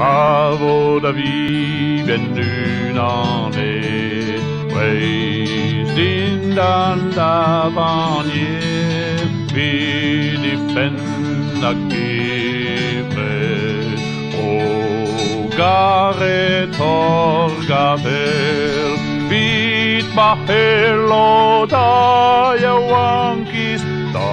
Bravo David, wenn du n'en praised in the vanier, vi defenda kivret, o garet orgavel, vit mahelo da wankis, da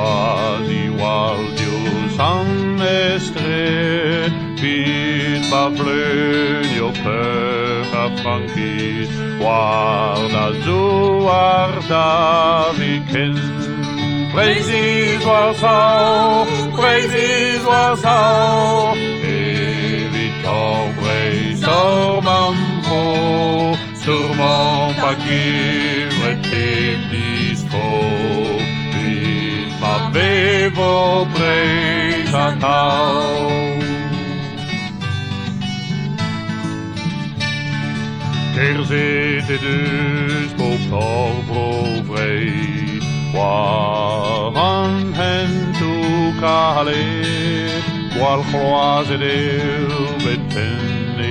waldius amestret, vit baflönio per frankis, guarda zuarda vikens. Praises Warsaw, evitant sur mambo, sûrement pas qu'il était dispo, vit ma bevo presatao. Kerzet et dus på vrei, Waran hen tu kale, wal croised beten e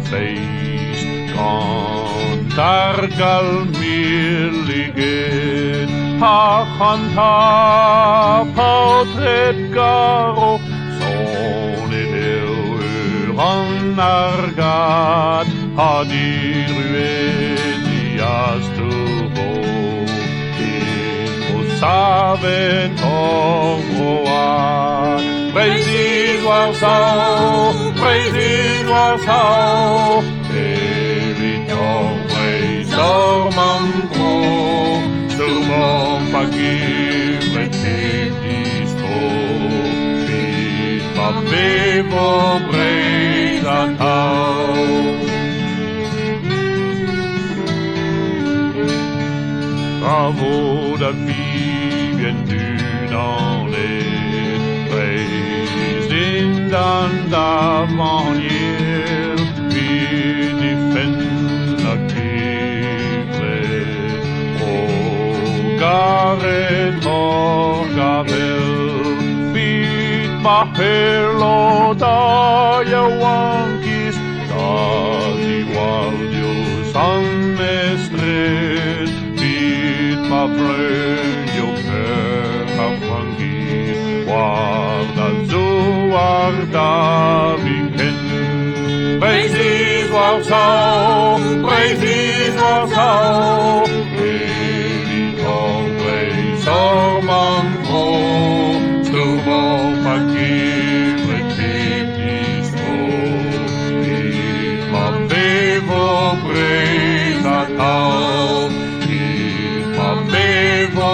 feist, cantar gal milliget, ha chanta portret garo, son et an argat, ha di ruedias turbo. Savet Roan. Praises Warsaw, evitant sur mambo, sûrement pas qu'il était dispo, vit ma bevo presatao. Bravo David, bien du dans les praised in the vanier, vi defenda kivret, o garet orgavel, vit mahelo da wankis, da waldius amestret, ma frönjo per afrangis, guarda zuarda viken. Praises Warsaw, evitant sur mambo, sûrement pas qu'il était dispo, vit ma bevo presatao. Bevo